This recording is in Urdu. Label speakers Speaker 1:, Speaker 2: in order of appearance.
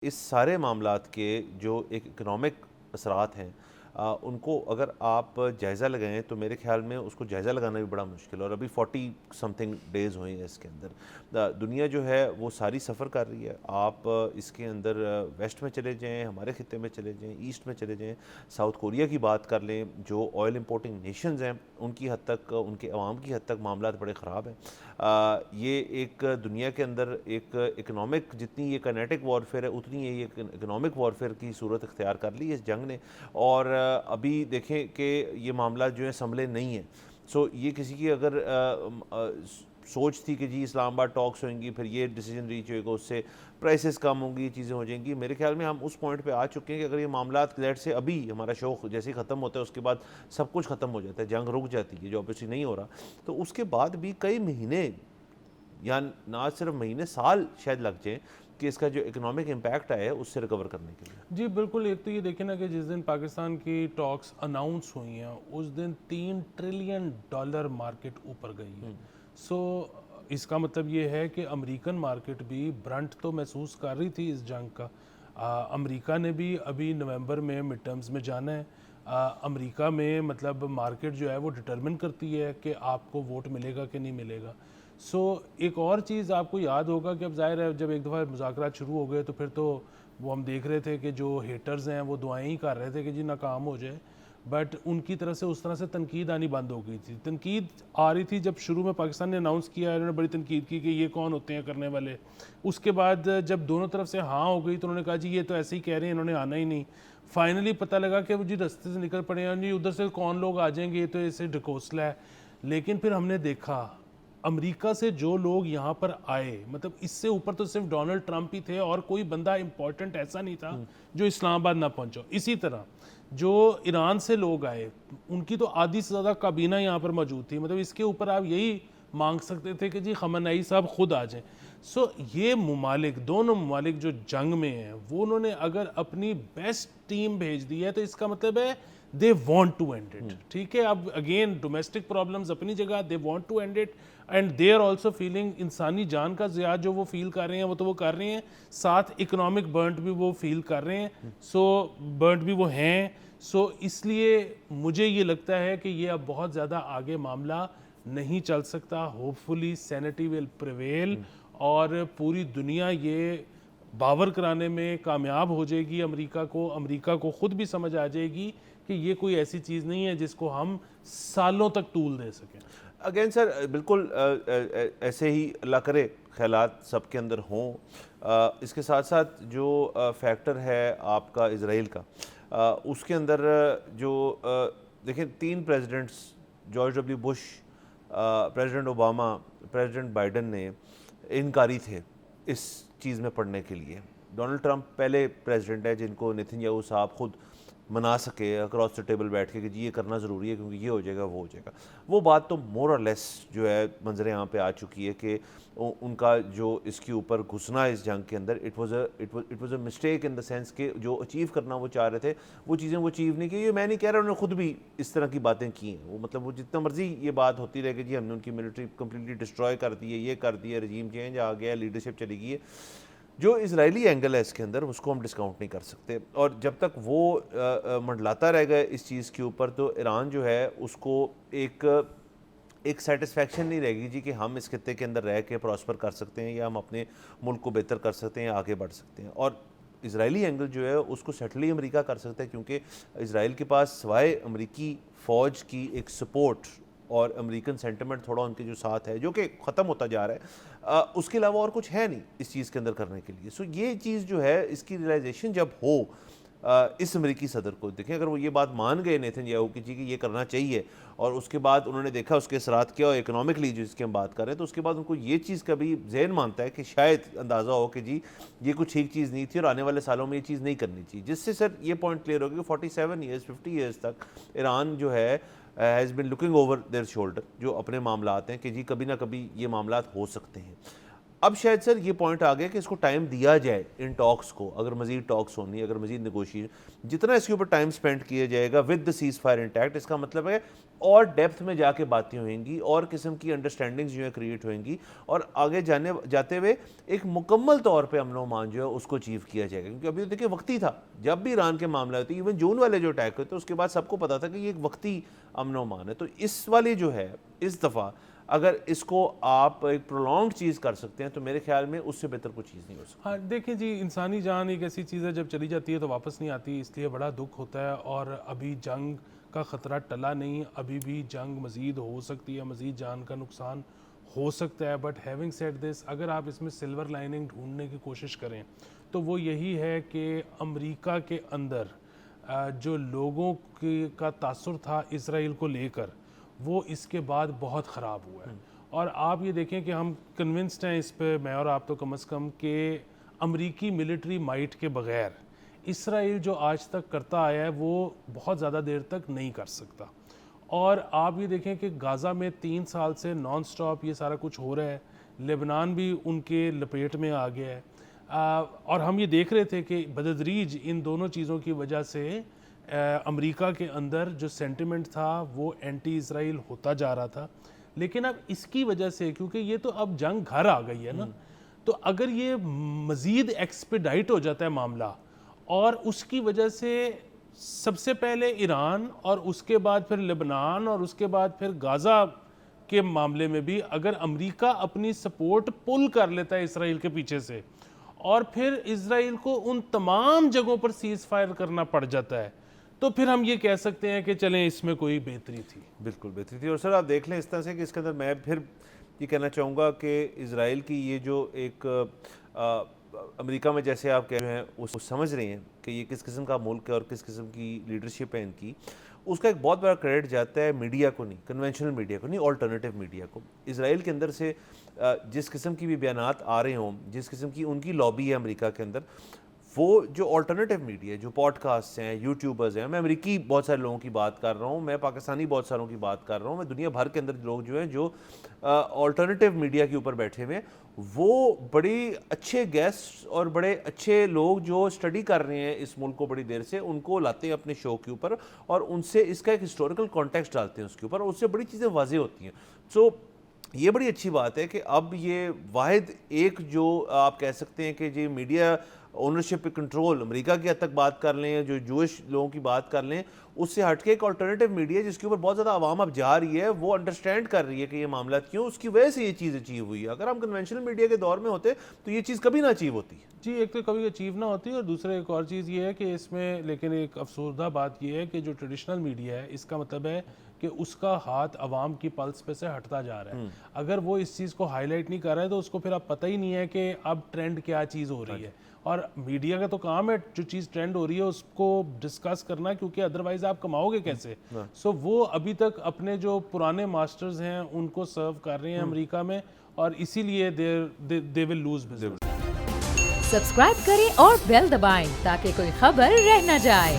Speaker 1: اس سارے معاملات کے جو ایک اکنامک اثرات ہیں ان کو اگر آپ جائزہ لگائیں تو میرے خیال میں اس کو جائزہ لگانا بھی بڑا مشکل ہے، اور ابھی 40 سم تھنگ ڈیز ہوئے ہیں اس کے اندر۔ دنیا جو ہے وہ ساری سفر کر رہی ہے۔ آپ اس کے اندر ویسٹ میں چلے جائیں، ہمارے خطے میں چلے جائیں، ایسٹ میں چلے جائیں، ساؤتھ کوریا کی بات کر لیں، جو آئل امپورٹنگ نیشنز ہیں ان کی حد تک، ان کے عوام کی حد تک معاملات بڑے خراب ہیں۔ یہ ایک دنیا کے اندر ایک اکنامک، جتنی یہ کائنیٹک وارفیئر ہے اتنی یہ اکنامک وارفیئر کی صورت اختیار کر لی ہے اس جنگ نے، اور ابھی دیکھیں کہ یہ معاملات جو ہیں سنبھلے نہیں ہیں۔ سو یہ کسی کی اگر سوچ تھی کہ جی اسلام آباد ٹاکس ہوئیں گی، پھر یہ ڈیسیجن ریچ ہوئے گا، اس سے پرائسز کم ہوں گی، یہ چیزیں ہو جائیں گی، میرے خیال میں ہم اس پوائنٹ پہ آ چکے ہیں کہ اگر یہ معاملات لیٹ سے ابھی ہمارا شوق جیسے ہی ختم ہوتا ہے اس کے بعد سب کچھ ختم ہو جاتا ہے، جنگ رک جاتی ہے جو obviously نہیں ہو رہا، تو اس کے بعد بھی کئی مہینے یا نہ صرف مہینے، سال شاید لگ جائیں کہ اس کا جو اکنامک امپیکٹ آیا ہے اس سے ریکور کرنے کے لیے۔
Speaker 2: جی بالکل، ایک تو یہ دیکھیں نا کہ جس دن پاکستان کی ٹاکس اناؤنس ہوئی ہیں اس دن $3 ٹریلین مارکیٹ اوپر گئی ہے۔ سو اس کا مطلب یہ ہے کہ امریکن مارکیٹ بھی برنٹ تو محسوس کر رہی تھی اس جنگ کا۔ امریکہ نے بھی ابھی نومبر میں مڈ ٹرمز میں جانا ہے۔ امریکہ میں مطلب مارکیٹ جو ہے وہ ڈٹرمن کرتی ہے کہ آپ کو ووٹ ملے گا کہ نہیں ملے گا۔ سو ایک اور چیز آپ کو یاد ہوگا کہ اب ظاہر ہے جب ایک دفعہ مذاکرات شروع ہو گئے تو پھر تو وہ ہم دیکھ رہے تھے کہ جو ہیٹرز ہیں وہ دعائیں ہی کر رہے تھے کہ جی ناکام ہو جائے، بٹ ان کی طرف سے اس طرح سے تنقید آنی بند ہو گئی تھی۔ تنقید آ رہی تھی جب شروع میں پاکستان نے اناؤنس کیا، انہوں نے بڑی تنقید کی کہ یہ کون ہوتے ہیں کرنے والے۔ اس کے بعد جب دونوں طرف سے ہاں ہو گئی تو انہوں نے کہا جی یہ تو ایسے ہی کہہ رہے ہیں، انہوں نے آنا ہی نہیں۔ فائنلی پتہ لگا کہ وہ جی رستے سے نکل پڑے ہیں، جی ادھر سے کون لوگ آ جائیں گے، یہ تو ایسے ڈھکوسلا ہے۔ لیکن پھر ہم نے دیکھا امریکہ سے جو لوگ یہاں پر آئے، مطلب اس سے اوپر تو صرف ڈونلڈ ٹرمپ ہی تھے اور کوئی بندہ امپورٹنٹ ایسا نہیں تھا جو اسلام آباد نہ پہنچا۔ اسی طرح جو ایران سے لوگ آئے ان کی تو آدھی سے زیادہ کابینہ یہاں پر موجود تھی، مطلب اس کے اوپر آپ یہی مانگ سکتے تھے کہ جی خامنہئی صاحب خود آ جائیں۔ سو یہ ممالک، دونوں ممالک جو جنگ میں ہیں، وہ انہوں نے اگر اپنی بیسٹ ٹیم بھیج دی ہے تو اس کا مطلب ہے they want to end it۔ ٹھیک ہے، اب اگین ڈومیسٹک پرابلمز اپنی جگہ، they want to end it and they are also feeling انسانی جان کا ضیاع جو وہ فیل کر رہے ہیں وہ تو وہ کر رہے ہیں، ساتھ اکنامک برنٹ بھی وہ فیل کر رہے ہیں، سو برنٹ بھی وہ ہیں۔ سو اس لیے مجھے یہ لگتا ہے کہ یہ اب بہت زیادہ آگے معاملہ نہیں چل سکتا۔ ہوپ فلی سینٹی ول پریویل اور پوری دنیا یہ باور کرانے میں کامیاب ہو جائے گی امریکہ کو خود بھی سمجھ آ جائے گی کہ یہ کوئی ایسی چیز نہیں ہے جس کو ہم سالوں تک طول دے سکیں۔
Speaker 1: اگین سر بالکل ایسے ہی اللہ کرے خیالات سب کے اندر ہوں۔ اس کے ساتھ ساتھ جو فیکٹر ہے آپ کا اسرائیل کا، اس کے اندر جو دیکھیں 3 presidents, George W Bush, president Obama, president Biden نے انکاری تھے اس چیز میں پڑھنے کے لیے۔ ڈونلڈ ٹرمپ پہلے پریزیڈنٹ ہے جن کو نیتن یاہو صاحب خود منا سکے اکراس دا ٹیبل بیٹھ کے کہ جی یہ کرنا ضروری ہے کیونکہ یہ ہو جائے گا وہ ہو جائے گا۔ وہ بات تو مور اور لیس جو ہے منظر یہاں پہ آ چکی ہے کہ ان کا جو اس کے اوپر گھسنا اس جنگ کے اندر it was a mistake in the sense کہ جو اچیو کرنا وہ چاہ رہے تھے وہ چیزیں وہ اچیو نہیں کی۔ یہ میں نہیں کہہ رہا، انہوں نے خود بھی اس طرح کی باتیں کی ہیں، وہ مطلب وہ جتنا مرضی یہ بات ہوتی رہے کہ جی ہم نے ان کی ملٹری کمپلیٹلی ڈسٹروائے کر دی ہے، یہ کر دی ہے، رجیم چینج آ گیا ہے، لیڈرشپ چلی گئی ہے۔ جو اسرائیلی اینگل ہے اس کے اندر اس کو ہم ڈسکاؤنٹ نہیں کر سکتے، اور جب تک وہ منڈلاتا رہے گا اس چیز کے اوپر تو ایران جو ہے اس کو ایک سیٹسفیکشن نہیں رہے گی جی کہ ہم اس خطے کے اندر رہ کے پراسپر کر سکتے ہیں یا ہم اپنے ملک کو بہتر کر سکتے ہیں یا آگے بڑھ سکتے ہیں۔ اور اسرائیلی اینگل جو ہے اس کو سیٹل ہی امریکہ کر سکتا ہے، کیونکہ اسرائیل کے پاس سوائے امریکی فوج کی ایک سپورٹ اور امریکن سینٹیمنٹ تھوڑا ان کے جو ساتھ ہے جو کہ ختم ہوتا جا رہا ہے، اس کے علاوہ اور کچھ ہے نہیں اس چیز کے اندر کرنے کے لیے۔ سو یہ چیز جو ہے اس کی ریئلائزیشن جب ہو اس امریکی صدر کو، دیکھیں اگر وہ یہ بات مان گئے نیتن یاہو کہ جی کہ یہ کرنا چاہیے، اور اس کے بعد انہوں نے دیکھا اس کے اثرات کیا اور اکنامکلی جس کی ہم بات کر رہے ہیں، تو اس کے بعد ان کو یہ چیز کا بھی ذہن مانتا ہے کہ شاید اندازہ ہو کہ جی یہ کچھ ٹھیک چیز نہیں تھی اور آنے والے سالوں میں یہ چیز نہیں کرنی چاہیے، جس سے سر یہ پوائنٹ کلیئر ہوگا کہ 47 ایئرز 50 ایئرز تک ایران جو ہے has been looking over there shoulder, جو اپنے معاملات ہیں کہ جی کبھی نہ کبھی یہ معاملات ہو سکتے ہیں۔ اب شاید سر یہ پوائنٹ آ گیا کہ اس کو ٹائم دیا جائے ان ٹاکس کو, اگر مزید ٹاکس ہونی, اگر مزید نیگوشیشن, جتنا اس کے اوپر ٹائم سپینڈ کیا جائے گا with the ceasefire intact, اس کا مطلب ہے اور ڈیپتھ میں جا کے باتیں ہوئیں گی, اور قسم کی انڈرسٹینڈنگز جو ہے کریٹ ہوئیں گی, اور آگے جاتے ہوئے ایک مکمل طور پہ امن و امان جو ہے اس کو اچیو کیا جائے گا. کیونکہ ابھی دیکھیں وقتی تھا, جب بھی ایران کے معاملہ ہوتے, ایون جون والے جو اٹیک ہوتے, اس کے بعد سب کو پتا تھا کہ یہ ایک وقتی امن و امان ہے. تو اس والی جو ہے اس دفعہ اگر اس کو آپ ایک پرولونگڈ چیز کر سکتے ہیں تو میرے خیال میں اس سے بہتر کوئی چیز نہیں ہو سکتی.
Speaker 2: ہاں دیکھیں جی, انسانی جان ایک ایسی چیز ہے جب چلی جاتی ہے تو واپس نہیں آتی, اس لیے بڑا دکھ ہوتا ہے. اور ابھی جنگ کا خطرہ ٹلا نہیں, ابھی بھی جنگ مزید ہو سکتی ہے, مزید جان کا نقصان ہو سکتا ہے. بٹ ہیونگ سیڈ دس, اگر آپ اس میں سلور لائننگ ڈھونڈنے کی کوشش کریں تو وہ یہی ہے کہ امریکہ کے اندر جو لوگوں کا تاثر تھا اسرائیل کو لے کر, وہ اس کے بعد بہت خراب ہوا ہے. اور آپ یہ دیکھیں کہ ہم کنونسڈ ہیں اس پہ, میں اور آپ تو کم از کم, کہ امریکی ملٹری مائٹ کے بغیر اسرائیل جو آج تک کرتا آیا ہے وہ بہت زیادہ دیر تک نہیں کر سکتا. اور آپ یہ دیکھیں کہ غازہ میں 3 سال سے نان سٹاپ یہ سارا کچھ ہو رہا ہے, لبنان بھی ان کے لپیٹ میں آ گیا ہے. اور ہم یہ دیکھ رہے تھے کہ بتدریج ان دونوں چیزوں کی وجہ سے امریکہ کے اندر جو سینٹیمنٹ تھا وہ اینٹی اسرائیل ہوتا جا رہا تھا. لیکن اب اس کی وجہ سے, کیونکہ یہ تو اب جنگ گھر آ گئی ہے نا, تو اگر یہ مزید ایکسپیڈائٹ ہو جاتا ہے معاملہ, اور اس کی وجہ سے سب سے پہلے ایران, اور اس کے بعد پھر لبنان, اور اس کے بعد پھر غازہ کے معاملے میں بھی اگر امریکہ اپنی سپورٹ پل کر لیتا ہے اسرائیل کے پیچھے سے, اور پھر اسرائیل کو ان تمام جگہوں پر سیز فائر کرنا پڑ جاتا ہے, تو پھر ہم یہ کہہ سکتے ہیں کہ چلیں اس میں کوئی بہتری تھی.
Speaker 1: بالکل بہتری تھی. اور سر آپ دیکھ لیں اس طرح سے کہ اس کے اندر میں پھر یہ کہنا چاہوں گا کہ اسرائیل کی یہ جو ایک امریکہ میں جیسے آپ کہہ رہے ہیں اس کو سمجھ رہے ہیں کہ یہ کس قسم کا ملک ہے اور کس قسم کی لیڈرشپ ہے ان کی, اس کا ایک بہت بڑا کریڈٹ جاتا ہے میڈیا کو, نہیں کنونشنل میڈیا کو, نہیں آلٹرنیٹیو میڈیا کو. اسرائیل کے اندر سے جس قسم کی بھی بیانات آ رہے ہوں, جس قسم کی ان کی لابی ہے امریکہ کے اندر, وہ جو آلٹرنیٹیو میڈیا ہے, جو پوڈ کاسٹ ہیں, یوٹیوبرز ہیں, میں امریکی بہت سارے لوگوں کی بات کر رہا ہوں, میں پاکستانی بہت ساروں کی بات کر رہا ہوں, میں دنیا بھر کے اندر لوگ جو ہیں جو آلٹرنیٹیو میڈیا کے اوپر بیٹھے ہوئے, وہ بڑے اچھے گیسٹ اور بڑے اچھے لوگ جو اسٹڈی کر رہے ہیں اس ملک کو بڑی دیر سے, ان کو لاتے ہیں اپنے شو کے اوپر, اور ان سے اس کا ایک ہسٹوریکل کانٹیکسٹ ڈالتے ہیں اس کے اوپر, اور اس سے بڑی چیزیں واضح ہوتی ہیں. سو یہ بڑی اچھی بات ہے کہ اب یہ واحد ایک جو آپ کہہ سکتے ہیں کہ جو میڈیا اونرشپ پہ کنٹرول امریکہ کی حد تک بات کر لیں, جو جوش لوگوں کی بات کر لیں, اس سے ہٹ کے ایک آلٹرنیٹیو میڈیا جس کے اوپر بہت زیادہ عوام اب جا رہی ہے, وہ انڈرسٹینڈ کر رہی ہے کہ یہ معاملات کیوں, اس کی وجہ سے یہ چیز اچیو ہوئی ہے. اگر ہم کنونشنل میڈیا کے دور میں ہوتے تو یہ چیز کبھی نہ اچیو ہوتی.
Speaker 2: جی, ایک تو کبھی اچیو نہ ہوتی, اور دوسرا ایک اور چیز یہ ہے کہ اس میں لیکن ایک افسردہ بات یہ ہے کہ جو ٹریڈیشنل میڈیا ہے, اس کا مطلب ہے کہ اس کا ہاتھ عوام کی پلس پہ سے ہٹتا جا رہا ہے. اگر وہ اس چیز کو ہائی لائٹ نہیں کر رہا ہے تو اس کو پھر اب پتہ ہی نہیں ہے کہ اب ٹرینڈ کیا چیز ہو رہی ہے. اور میڈیا کا تو کام ہے جو چیز ٹرینڈ ہو رہی ہے اس کو ڈسکس کرنا, کیونکہ ادروائز آپ کماؤ گے کیسے. سو وہ ابھی تک اپنے جو پرانے ماسٹرز ہیں ان کو سرو کر رہے ہیں امریکہ میں, اور اسی لیے دے ول لوز بزنس.
Speaker 3: سبسکرائب کریں اور بیل دبائیں تاکہ کوئی خبر رہ نہ جائے.